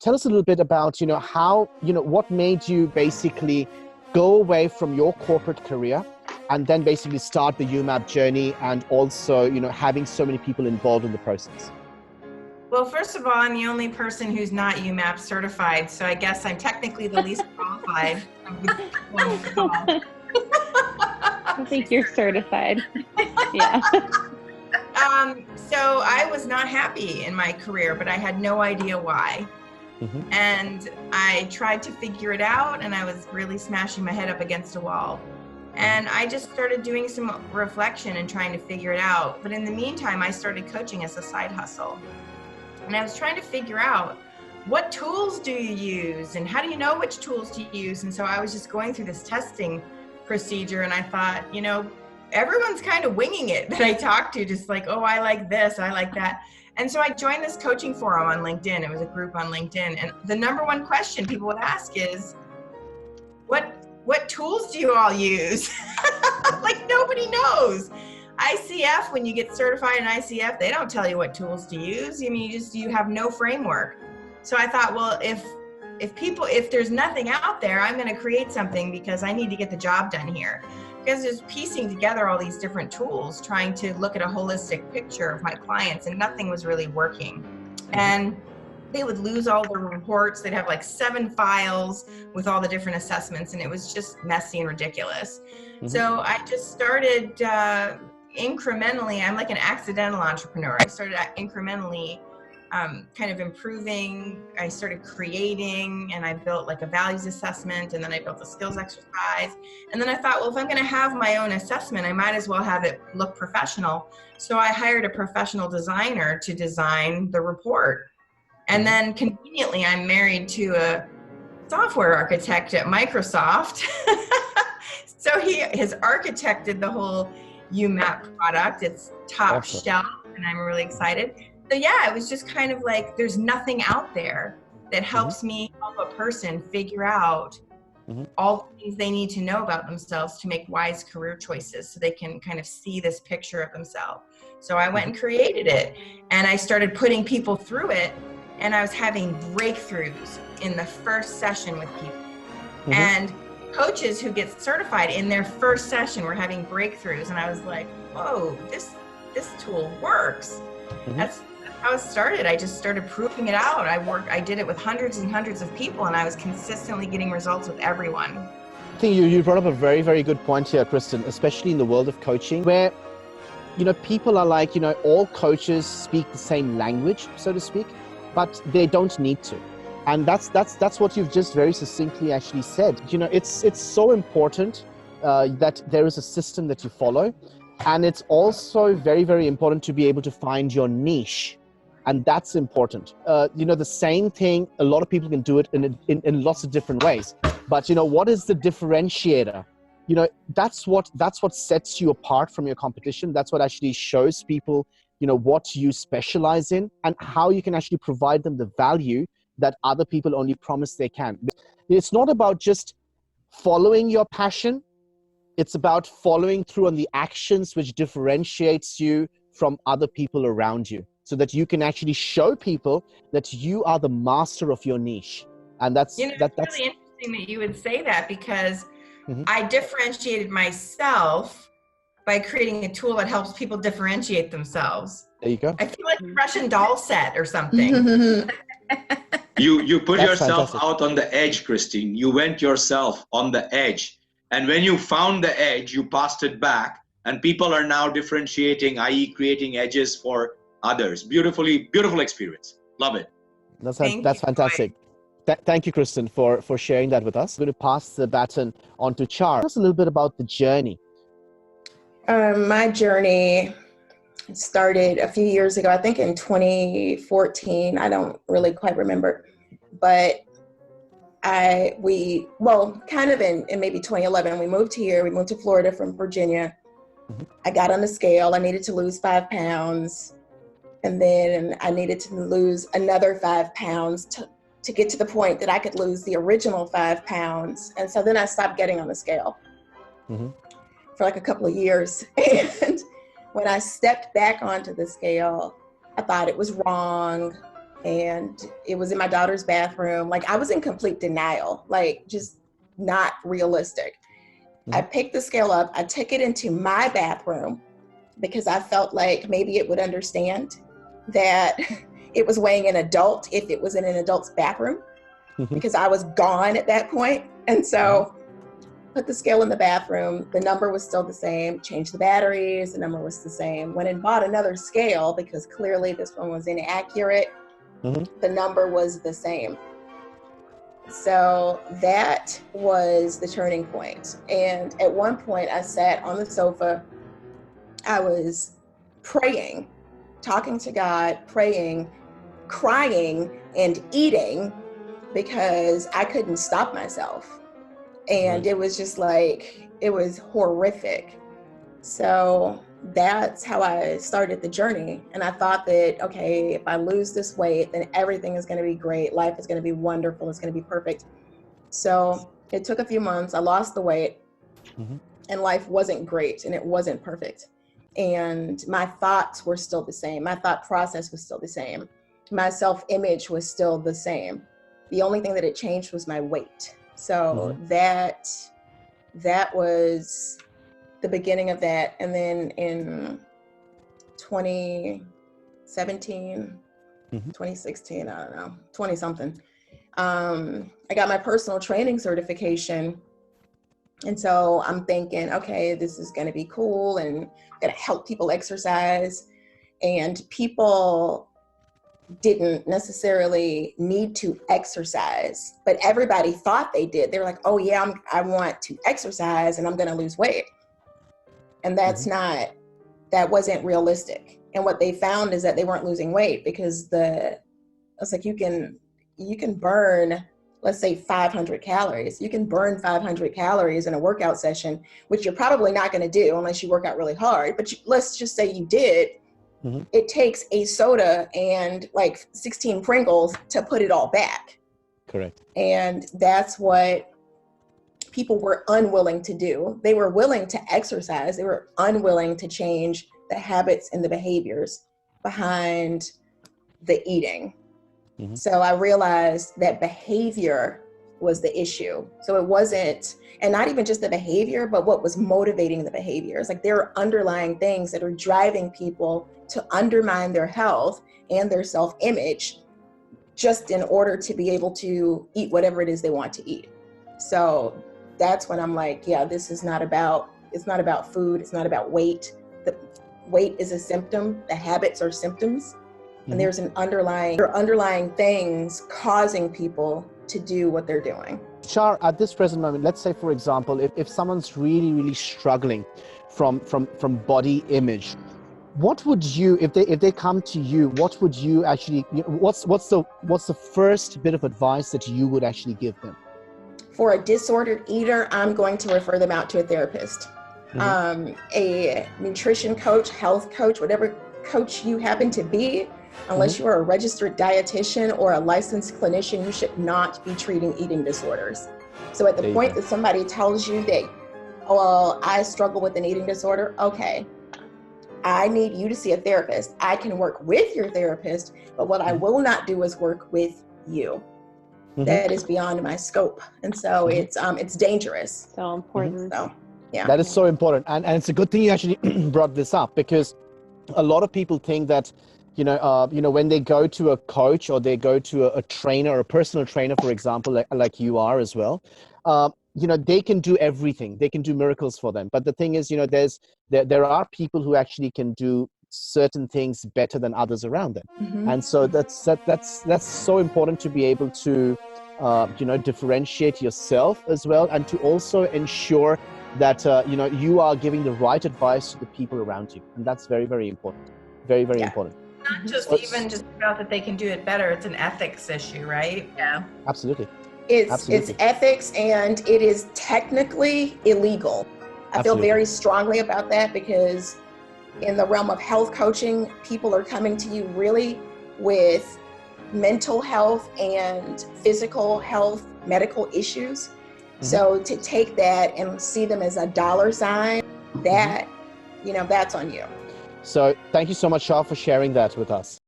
tell us a little bit about, how, what made you basically go away from your corporate career and then basically start the YouMap journey, and also, having so many people involved in the process? Well, first of all, I'm the only person who's not YouMap certified, so I guess I'm technically the least qualified of the people on the call. I think you're certified. Yeah. So I was not happy in my career, but I had no idea why. Mm-hmm. And I tried to figure it out, and I was really smashing my head up against a wall. And I just started doing some reflection and trying to figure it out. But in the meantime, I started coaching as a side hustle. And I was trying to figure out, what tools do you use and how do you know which tools to use? And so I was just going through this testing procedure, and I thought, everyone's kind of winging it that I talked to, just like, oh, I like this, I like that. And so I joined this coaching forum on LinkedIn. It was a group on LinkedIn. And the number one question people would ask is, what tools do you all use? Like, nobody knows. ICF, when you get certified in ICF, they don't tell you what tools to use. I mean, you have no framework. So I thought, well, if there's nothing out there, I'm going to create something because I need to get the job done here. Because just piecing together all these different tools, trying to look at a holistic picture of my clients, and nothing was really working. And they would lose all their reports. They'd have like 7 files with all the different assessments, and it was just messy and ridiculous. Mm-hmm. So I just started incrementally. I'm like an accidental entrepreneur. I started incrementally kind of improving. I started creating, and I built like a values assessment, and then I built a skills exercise. And then I thought, well, if I'm going to have my own assessment, I might as well have it look professional. So I hired a professional designer to design the report. And then conveniently, I'm married to a software architect at Microsoft. So he has architected the whole YouMap product. It's top shelf, and I'm really excited. So yeah, it was just kind of like, there's nothing out there that helps me help a person figure out all the things they need to know about themselves to make wise career choices, so they can kind of see this picture of themselves. So I went and created it, and I started putting people through it, and I was having breakthroughs in the first session with people. And coaches who get certified in their first session were having breakthroughs, and I was like, whoa, this tool works. That's how it started. I just started proving it out. I did it with hundreds and hundreds of people, and I was consistently getting results with everyone. I think you brought up a very, very good point here, Kristin, especially in the world of coaching, where, people are like, all coaches speak the same language, so to speak, but they don't need to. And that's what you've just very succinctly actually said. It's so important that there is a system that you follow. And it's also very, very important to be able to find your niche. And that's important. The same thing, a lot of people can do it in lots of different ways. But, what is the differentiator? That's what sets you apart from your competition. That's what actually shows people, what you specialize in and how you can actually provide them the value that other people only promise they can. It's not about just following your passion. It's about following through on the actions which differentiates you from other people around you, so that you can actually show people that you are the master of your niche. And that's really interesting that you would say that, because I differentiated myself by creating a tool that helps people differentiate themselves. There you go. I feel like a Russian doll set or something. You put That's yourself fantastic. out on the edge, Kristin. You went yourself on the edge. And when you found the edge, you passed it back. And people are now differentiating, i.e. creating edges for others. Beautiful experience. Love it. That's fantastic. Thank you, Kristin, for sharing that with us. I'm going to pass the baton on to Char. Tell us a little bit about the journey. My journey started a few years ago, I think in 2014. I don't really quite remember. But kind of in maybe 2011, we moved here. We moved to Florida from Virginia. I got on the scale. I needed to lose 5 pounds. And then I needed to lose another 5 pounds to get to the point that I could lose the original 5 pounds. And so then I stopped getting on the scale for like a couple of years. And when I stepped back onto the scale, I thought it was wrong. and it was in my daughter's bathroom. Like, I was in complete denial, like just not realistic. I picked the scale up, I took it into my bathroom because I felt like maybe it would understand that it was weighing an adult if it was in an adult's bathroom, because I was gone at that point. And so put the scale in the bathroom, the number was still the same, changed the batteries, the number was the same. Went and bought another scale because clearly this one was inaccurate. The number was the same. So that was the turning point. And at one point I sat on the sofa, I was praying, talking to God, praying, crying, and eating because I couldn't stop myself. And it was just like, it was horrific. So that's how I started the journey. And I thought that, okay, if I lose this weight, then everything is going to be great. Life is going to be wonderful. It's going to be perfect. So it took a few months. I lost the weight and life wasn't great and it wasn't perfect. And my thoughts were still the same. My thought process was still the same. My self-image was still the same. The only thing that had changed was my weight. So that was the beginning of that. And then in 2017, 2016, I don't know, 20 something, I got my personal training certification. And so I'm thinking, okay, this is going to be cool and going to help people exercise. And people didn't necessarily need to exercise, but everybody thought they did. They were like, oh yeah, I want to exercise and I'm going to lose weight. And that's that wasn't realistic. And what they found is that they weren't losing weight because it's like, you can burn, let's say 500 calories. You can burn 500 calories in a workout session, which you're probably not going to do unless you work out really hard. But let's just say you did. It takes a soda and like 16 Pringles to put it all back. Correct. And that's what people were unwilling to do. They were willing to exercise. They were unwilling to change the habits and the behaviors behind the eating. So I realized that behavior was the issue. So it wasn't, and not even just the behavior, but what was motivating the behaviors. Like, there are underlying things that are driving people to undermine their health and their self-image just in order to be able to eat whatever it is they want to eat. So that's when I'm like, yeah, this is not about, it's not about food. It's not about weight. The weight is a symptom. The habits are symptoms. And there's there are underlying things causing people to do what they're doing. Char, at this present moment, let's say, for example, if someone's really, really struggling from body image, what would you, if they come to you, what would you actually, what's the first bit of advice that you would actually give them? For a disordered eater, I'm going to refer them out to a therapist, a nutrition coach, health coach, whatever coach you happen to be. Unless you are a registered dietitian or a licensed clinician, you should not be treating eating disorders. So at the point that somebody tells you that, well, I struggle with an eating disorder, okay, I need you to see a therapist. I can work with your therapist, but what I will not do is work with you. That is beyond my scope. And so it's dangerous. So important. So, yeah. That is so important. And it's a good thing you actually brought this up, because a lot of people think that, when they go to a coach or they go to a trainer, a personal trainer, for example, like you are as well, they can do everything. They can do miracles for them. But the thing is, there are people who actually can do certain things better than others around them. And so that's so important to be able to, differentiate yourself as well, and to also ensure that, you are giving the right advice to the people around you. And that's very, very important. Very, very important. Not just even just about that they can do it better. It's an ethics issue, right? Yeah. Absolutely. It's ethics, and it is technically illegal. I feel very strongly about that, because in the realm of health coaching, people are coming to you really with mental health and physical health, medical issues. So to take that and see them as a dollar sign, that, that's on you. So thank you so much, Char, for sharing that with us.